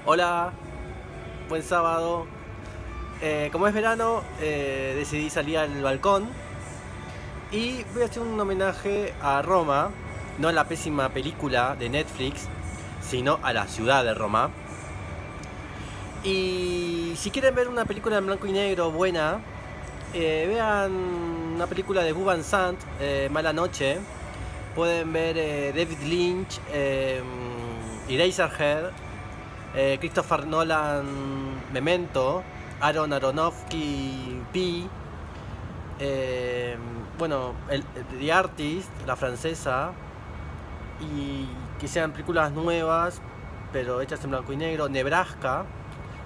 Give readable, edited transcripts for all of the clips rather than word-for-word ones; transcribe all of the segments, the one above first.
Hola, buen sábado. Como es verano, decidí salir al balcón y voy a hacer un homenaje a Roma, no a la pésima película de Netflix, sino a la ciudad de Roma. Y si quieren ver una película en blanco y negro buena, vean una película de Gus Van Sant, Mala Noche. Pueden ver David Lynch, Eraserhead, Christopher Nolan, Memento, Aaron Aronofsky, Pi, The Artist, la francesa, y que sean películas nuevas pero hechas en blanco y negro. Nebraska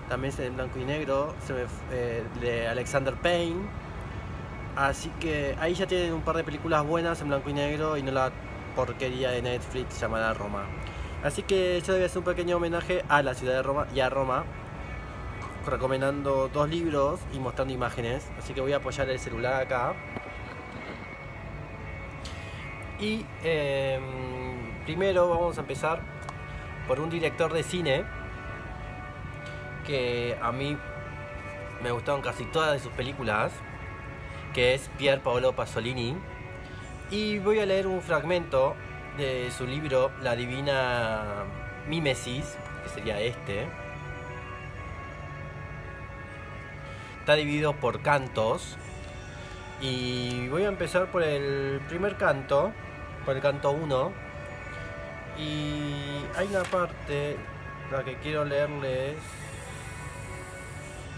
también es en blanco y negro, de Alexander Payne. Así que ahí ya tienen un par de películas buenas en blanco y negro y no la porquería de Netflix llamada Roma. Así que yo voy a hacer un pequeño homenaje a la ciudad de Roma y a Roma, recomendando 2 libros y mostrando imágenes. Así que voy a apoyar el celular acá. Y primero vamos a empezar por un director de cine que a mí me gustaron casi todas de sus películas, que es Pier Paolo Pasolini. Y voy a leer un fragmento de su libro La Divina Mímesis, que sería este. Está dividido por cantos y voy a empezar por el primer canto, por el canto 1. Y hay una parte, la que quiero leerles,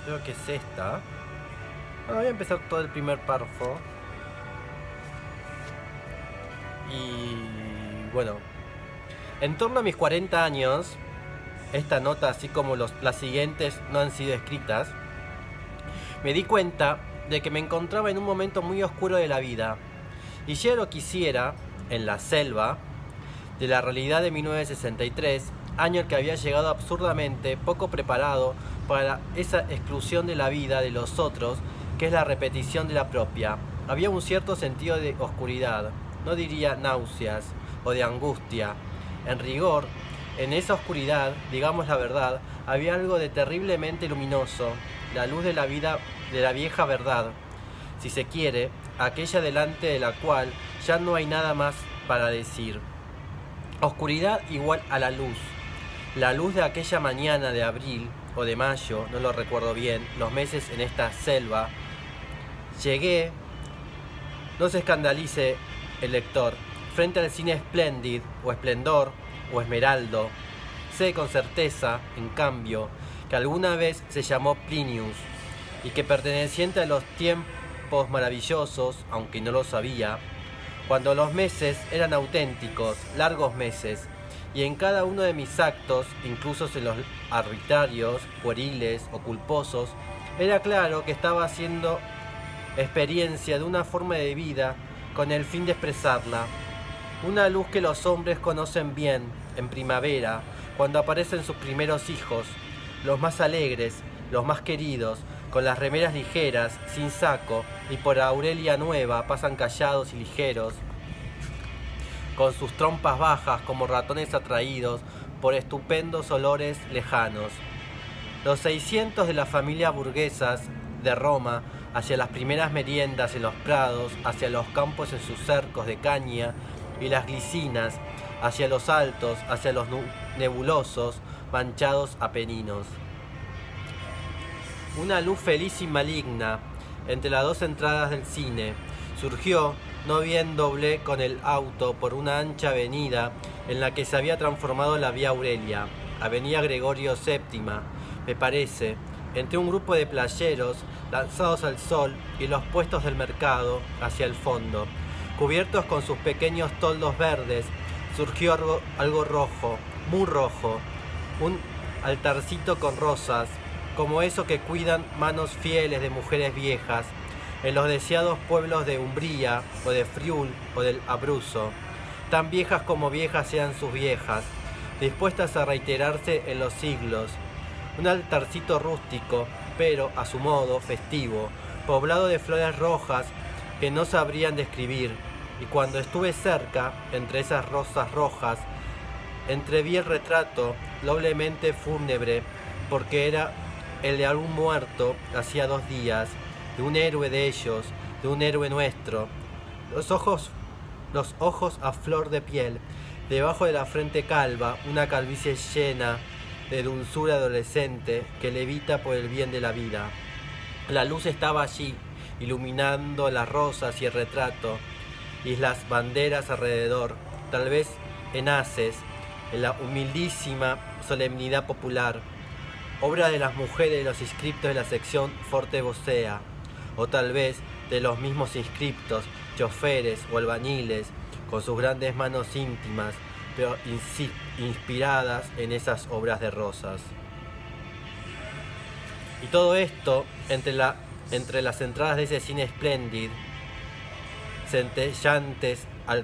creo que es esta. Bueno, voy a empezar todo el primer párrafo. Y bueno, en torno a mis 40 años, esta nota, así como las siguientes, no han sido escritas, me di cuenta de que me encontraba en un momento muy oscuro de la vida, y ya lo quisiera, en la selva de la realidad de 1963, año en que había llegado absurdamente poco preparado para esa exclusión de la vida de los otros, que es la repetición de la propia. Había un cierto sentido de oscuridad, no diría náuseas o de angustia. En rigor, en esa oscuridad, digamos la verdad, había algo de terriblemente luminoso, la luz de la vida, de la vieja verdad, si se quiere, aquella delante de la cual ya no hay nada más para decir. Oscuridad igual a la luz de aquella mañana de abril o de mayo, no lo recuerdo bien, los meses en esta selva. Llegué, no se escandalice el lector, frente al cine Splendid, o Esplendor, o Esmeraldo. Sé con certeza, en cambio, que alguna vez se llamó Plinius, y que perteneciente a los tiempos maravillosos, aunque no lo sabía, cuando los meses eran auténticos, largos meses, y en cada uno de mis actos, incluso en los arbitrarios, pueriles o culposos, era claro que estaba haciendo experiencia de una forma de vida con el fin de expresarla. Una luz que los hombres conocen bien en primavera, cuando aparecen sus primeros hijos, los más alegres, los más queridos, con las remeras ligeras, sin saco, y por Aurelia Nueva pasan callados y ligeros, con sus trompas bajas como ratones atraídos por estupendos olores lejanos. Los 600 de la familia burguesas de Roma, hacia las primeras meriendas en los prados, hacia los campos en sus cercos de caña y las glicinas, hacia los altos, hacia los nebulosos, manchados apeninos. Una luz feliz y maligna, entre las 2 entradas del cine, surgió, no bien doblé con el auto por una ancha avenida en la que se había transformado la Vía Aurelia, Avenida Gregorio VII, me parece, entre un grupo de playeros lanzados al sol y los puestos del mercado hacia el fondo, cubiertos con sus pequeños toldos verdes, surgió algo rojo, muy rojo, un altarcito con rosas, como eso que cuidan manos fieles de mujeres viejas en los deseados pueblos de Umbría o de Friul o del Abruzzo, tan viejas como viejas sean sus viejas, dispuestas a reiterarse en los siglos. Un altarcito rústico, pero a su modo festivo, poblado de flores rojas que no sabrían describir, y cuando estuve cerca, entre esas rosas rojas, entreví el retrato doblemente fúnebre, porque era el de algún muerto hacía 2 días, de un héroe de ellos, de un héroe nuestro. Los ojos a flor de piel, debajo de la frente calva, una calvicie llena de dulzura adolescente que levita por el bien de la vida. La luz estaba allí, iluminando las rosas y el retrato, y las banderas alrededor, tal vez en haces, en la humildísima solemnidad popular, obra de las mujeres de los inscriptos de la sección Forte Vocea, o tal vez de los mismos inscriptos, choferes o albañiles, con sus grandes manos íntimas, pero inspiradas en esas obras de rosas. Y todo esto entre las entradas de ese cine Splendid, centellantes al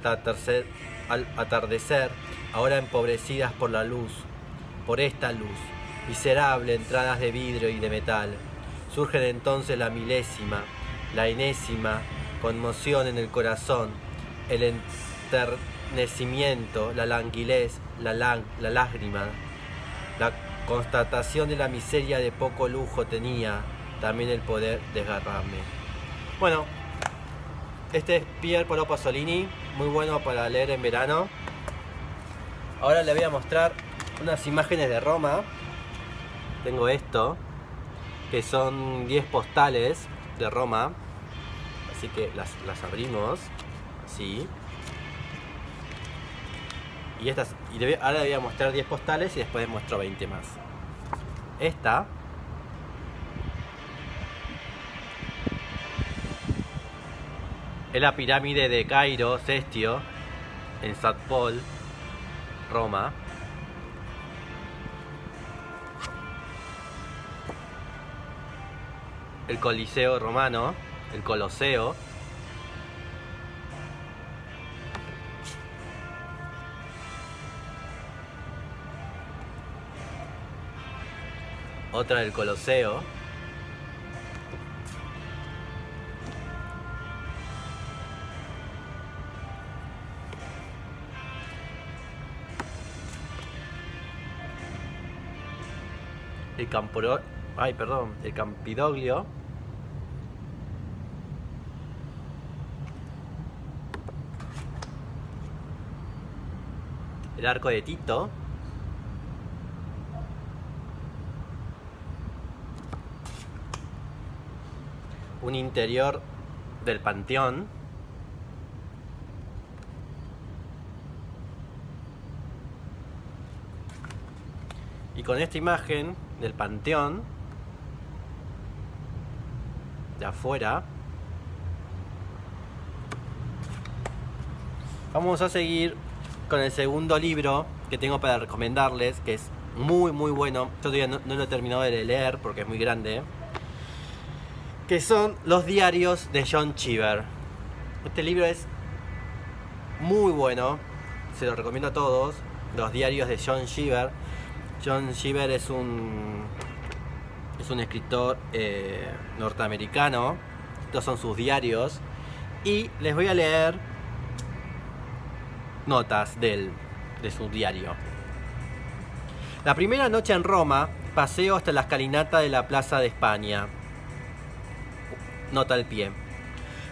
atardecer, ahora empobrecidas por la luz, por esta luz, miserable entradas de vidrio y de metal. Surgen entonces la milésima, la enésima conmoción en el corazón, el enternecimiento, la languidez, la lágrima, la constatación de la miseria de poco lujo tenía también el poder de desgarrarme. Bueno, este es Pier Paolo Pasolini, muy bueno para leer en verano. Ahora le voy a mostrar unas imágenes de Roma. Tengo esto, que son 10 postales de Roma, así que las abrimos así. Y ahora le voy a mostrar 10 postales y después les muestro 20 más. Esta es la pirámide de Cairo, Cestio, en St. Paul, Roma. El Coliseo romano, el Coloseo. Otra del Coloseo. El Campidoglio. El Arco de Tito. Un interior del Panteón. Y con esta imagen del Panteón de afuera, vamos a seguir con el segundo libro que tengo para recomendarles, que es muy bueno. Yo todavía no lo he terminado de leer porque es muy grande, que son los diarios de John Cheever. Este libro es muy bueno, se lo recomiendo a todos. Los diarios de John Cheever. John Cheever es un escritor norteamericano. Estos son sus diarios y les voy a leer notas de su diario. La primera noche en Roma, paseo hasta la escalinata de la Plaza de España. Nota al pie.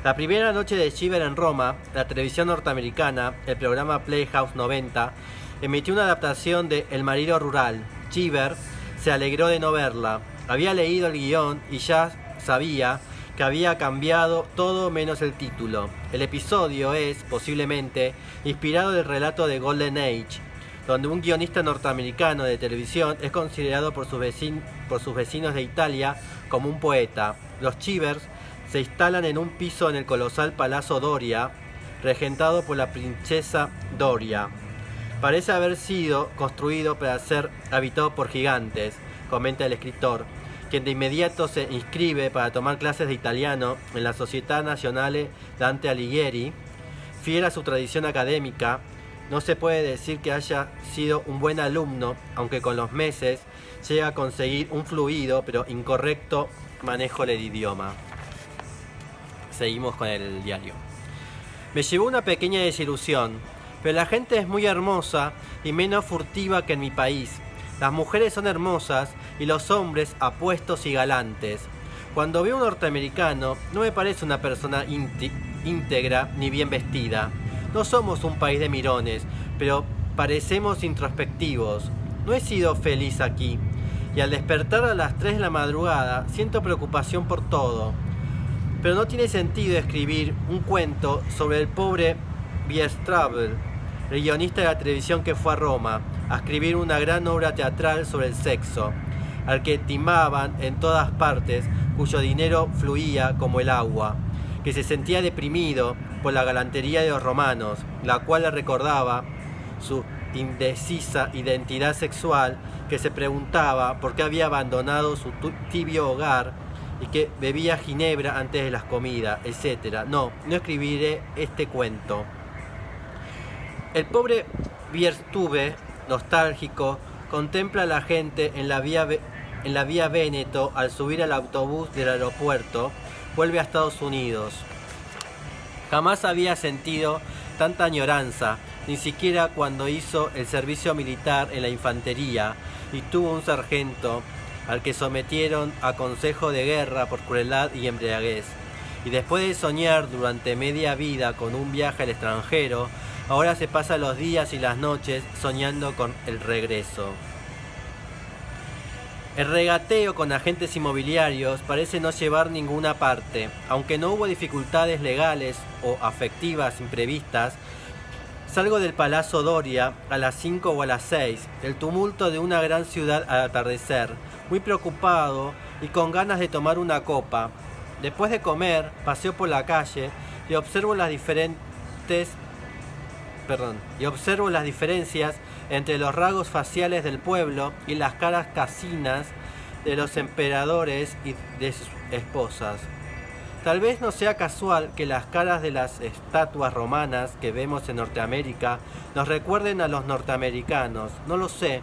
La primera noche de Cheever en Roma, la televisión norteamericana, el programa Playhouse 90, emitió una adaptación de El marido rural. Cheever se alegró de no verla. Había leído el guión y ya sabía que había cambiado todo menos el título. El episodio es, posiblemente, inspirado del relato de Golden Age, donde un guionista norteamericano de televisión es considerado por sus vecinos de Italia como un poeta. Los Cheevers se instalan en un piso en el colosal Palazzo Doria, regentado por la princesa Doria. Parece haber sido construido para ser habitado por gigantes, comenta el escritor, quien de inmediato se inscribe para tomar clases de italiano en la Società Nazionale Dante Alighieri. Fiel a su tradición académica, no se puede decir que haya sido un buen alumno, aunque con los meses llega a conseguir un fluido pero incorrecto manejo del idioma. Seguimos con el diario. Me llevó una pequeña desilusión, pero la gente es muy hermosa y menos furtiva que en mi país. Las mujeres son hermosas y los hombres apuestos y galantes. Cuando veo a un norteamericano, no me parece una persona íntegra ni bien vestida. No somos un país de mirones, pero parecemos introspectivos. No he sido feliz aquí, y al despertar a las 3 de la madrugada siento preocupación por todo. Pero no tiene sentido escribir un cuento sobre el pobre Bierströbel, el guionista de la televisión que fue a Roma, a escribir una gran obra teatral sobre el sexo, al que timaban en todas partes, cuyo dinero fluía como el agua, que se sentía deprimido por la galantería de los romanos, la cual le recordaba su indecisa identidad sexual, que se preguntaba por qué había abandonado su tibio hogar y que bebía ginebra antes de las comidas, etc. No escribiré este cuento. El pobre Bierstube, nostálgico, contempla a la gente en la vía Véneto al subir al autobús del aeropuerto. Vuelve a Estados Unidos. Jamás había sentido tanta añoranza, ni siquiera cuando hizo el servicio militar en la infantería y tuvo un sargento al que sometieron a consejo de guerra por crueldad y embriaguez. Y después de soñar durante media vida con un viaje al extranjero, ahora se pasa los días y las noches soñando con el regreso. El regateo con agentes inmobiliarios parece no llevar ninguna parte. Aunque no hubo dificultades legales o afectivas imprevistas, salgo del Palazzo Doria a las 5 o a las 6, el tumulto de una gran ciudad al atardecer, muy preocupado y con ganas de tomar una copa. Después de comer, paseo por la calle y observo las diferencias entre los rasgos faciales del pueblo y las caras casinas de los emperadores y de sus esposas. Tal vez no sea casual que las caras de las estatuas romanas que vemos en Norteamérica nos recuerden a los norteamericanos, no lo sé,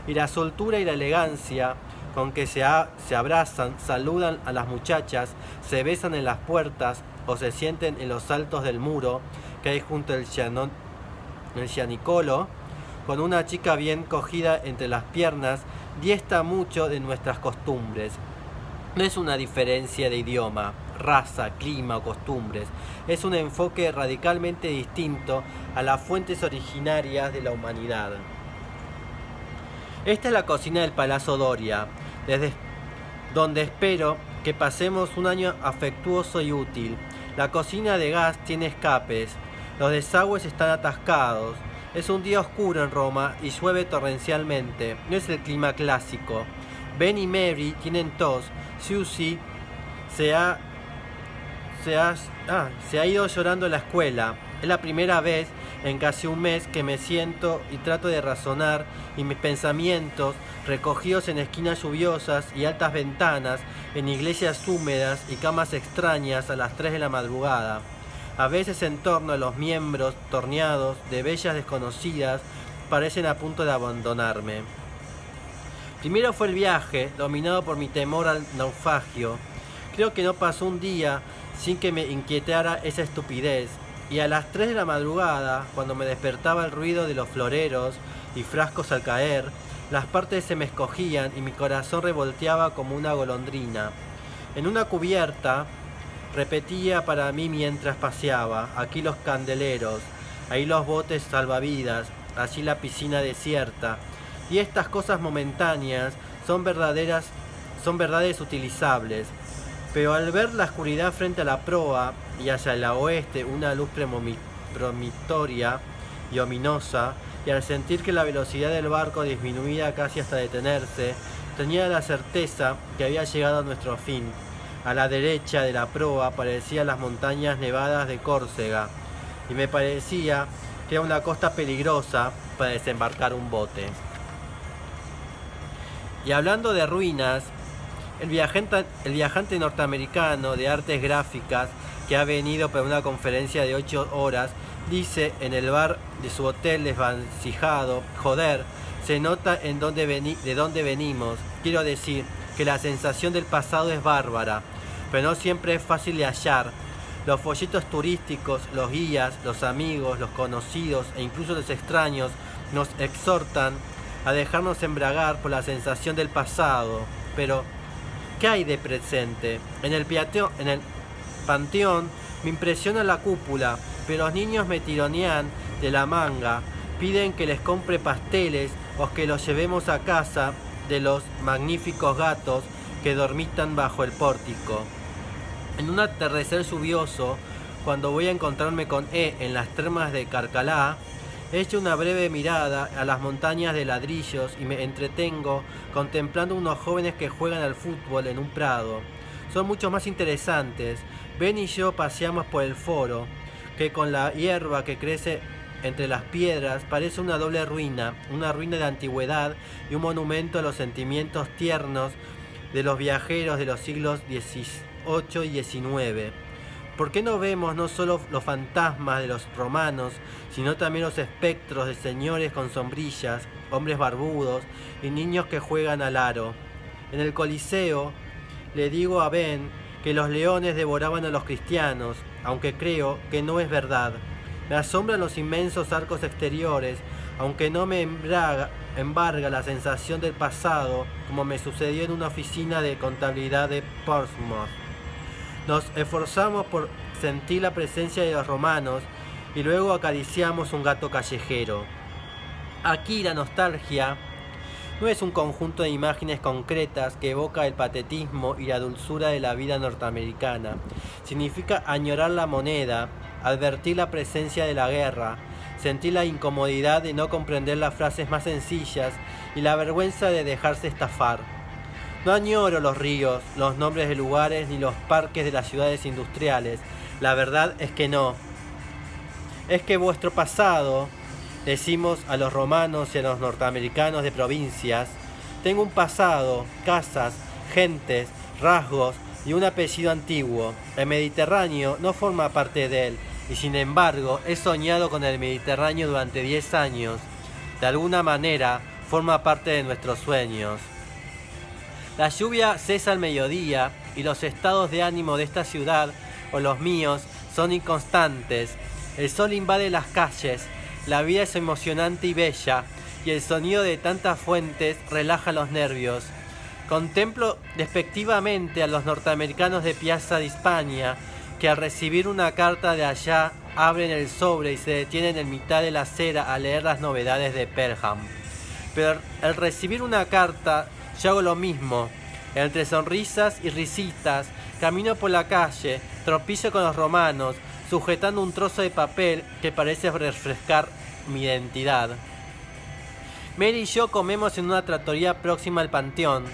y la soltura y la elegancia con que se abrazan, saludan a las muchachas, se besan en las puertas o se sienten en los altos del muro que hay junto al Gianicolo, con una chica bien cogida entre las piernas, diesta mucho de nuestras costumbres. No es una diferencia de idioma, raza, clima o costumbres, es un enfoque radicalmente distinto a las fuentes originarias de la humanidad. Esta es la cocina del Palazzo Doria, desde donde espero que pasemos un año afectuoso y útil. La cocina de gas tiene escapes, los desagües están atascados. Es un día oscuro en Roma y llueve torrencialmente. No es el clima clásico. Ben y Mary tienen tos. Susie se ha ido llorando a la escuela. Es la primera vez en casi un mes que me siento y trato de razonar, y mis pensamientos, recogidos en esquinas lluviosas y altas ventanas, en iglesias húmedas y camas extrañas a las 3 de la madrugada. A veces en torno a los miembros torneados de bellas desconocidas parecen a punto de abandonarme. Primero fue el viaje, dominado por mi temor al naufragio. Creo que no pasó un día sin que me inquietara esa estupidez, y a las 3 de la madrugada, cuando me despertaba el ruido de los floreros y frascos al caer, las partes se me escogían y mi corazón revolteaba como una golondrina. En una cubierta repetía para mí mientras paseaba: aquí los candeleros, ahí los botes salvavidas, allí la piscina desierta. Y estas cosas momentáneas son verdades utilizables. Pero al ver la oscuridad frente a la proa y hacia el oeste una luz premonitoria y ominosa, y al sentir que la velocidad del barco disminuía casi hasta detenerse, tenía la certeza que había llegado a nuestro fin. A la derecha de la proa aparecían las montañas nevadas de Córcega, y me parecía que era una costa peligrosa para desembarcar un bote. Y hablando de ruinas, el viajante norteamericano de artes gráficas que ha venido para una conferencia de 8 horas dice en el bar de su hotel desvancijado: joder, se nota de dónde venimos. Quiero decir que la sensación del pasado es bárbara, pero no siempre es fácil de hallar. Los folletos turísticos, los guías, los amigos, los conocidos e incluso los extraños nos exhortan a dejarnos embragar por la sensación del pasado. Pero, ¿qué hay de presente? En el panteón me impresiona la cúpula, pero los niños me tironean de la manga, piden que les compre pasteles o que los llevemos a casa de los magníficos gatos que dormitan bajo el pórtico. En un atardecer lluvioso, cuando voy a encontrarme con E en las termas de Carcalá, echo una breve mirada a las montañas de ladrillos y me entretengo contemplando unos jóvenes que juegan al fútbol en un prado. Son mucho más interesantes. Ben y yo paseamos por el foro, que con la hierba que crece entre las piedras parece una doble ruina, una ruina de la antigüedad y un monumento a los sentimientos tiernos de los viajeros de los siglos XVIII y XIX. ¿Por qué no vemos no solo los fantasmas de los romanos, sino también los espectros de señores con sombrillas, hombres barbudos y niños que juegan al aro? En el Coliseo le digo a Ben que los leones devoraban a los cristianos, aunque creo que no es verdad. Me asombran los inmensos arcos exteriores, aunque no me embarga la sensación del pasado, como me sucedió en una oficina de contabilidad de Portsmouth. Nos esforzamos por sentir la presencia de los romanos y luego acariciamos un gato callejero. Aquí la nostalgia no es un conjunto de imágenes concretas que evoca el patetismo y la dulzura de la vida norteamericana. Significa añorar la moneda, advertir la presencia de la guerra, sentir la incomodidad de no comprender las frases más sencillas y la vergüenza de dejarse estafar. No añoro los ríos, los nombres de lugares ni los parques de las ciudades industriales. La verdad es que no. Es que vuestro pasado, decimos a los romanos y a los norteamericanos de provincias, tengo un pasado, casas, gentes, rasgos y un apellido antiguo. El Mediterráneo no forma parte de él, y sin embargo he soñado con el Mediterráneo durante 10 años. De alguna manera forma parte de nuestros sueños. La lluvia cesa al mediodía y los estados de ánimo de esta ciudad, o los míos, son inconstantes. El sol invade las calles, la vida es emocionante y bella, y el sonido de tantas fuentes relaja los nervios. Contemplo despectivamente a los norteamericanos de Piazza di Spagna, que al recibir una carta de allá abren el sobre y se detienen en mitad de la acera a leer las novedades de Pelham. Pero al recibir una carta, yo hago lo mismo. Entre sonrisas y risitas, camino por la calle, tropiezo con los romanos, sujetando un trozo de papel que parece refrescar mi identidad. Mary y yo comemos en una trattoria próxima al panteón.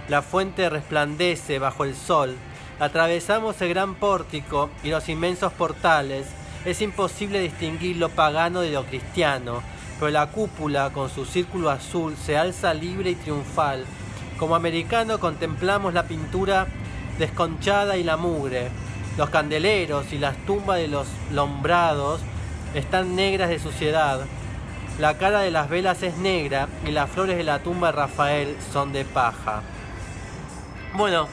La fuente resplandece bajo el sol. Atravesamos el gran pórtico y los inmensos portales. Es imposible distinguir lo pagano de lo cristiano, pero la cúpula con su círculo azul se alza libre y triunfal. Como americano contemplamos la pintura desconchada y la mugre. Los candeleros y las tumbas de los lombrados están negras de suciedad. La cara de las velas es negra y las flores de la tumba de Rafael son de paja. Bueno,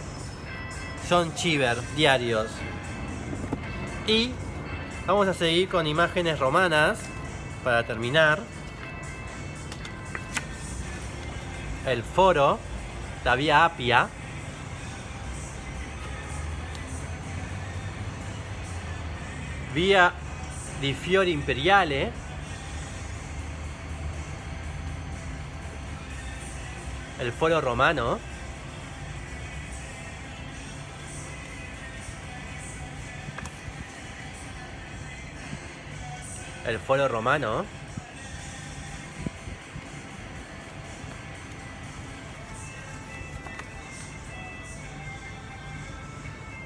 John Cheever, diarios. Y vamos a seguir con imágenes romanas para terminar. El foro, la vía Apia. Via di Fiori Imperiale. El foro romano. El foro romano.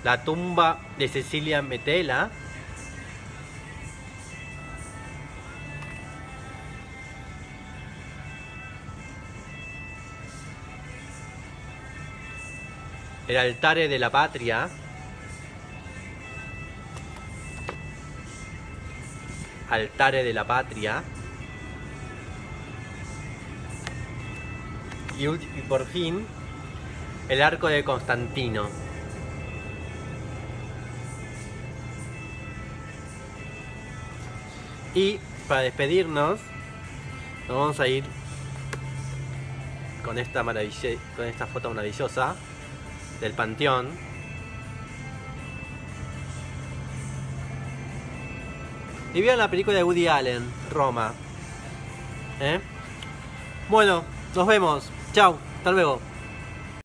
La tumba de Cecilia Metella. El Altare de la Patria. Altare de la Patria. Y por fin, el Arco de Constantino. Y para despedirnos, nos vamos a ir con esta foto maravillosa del Panteón. Y vean la película de Woody Allen, Roma. Bueno, nos vemos. Chau, hasta luego.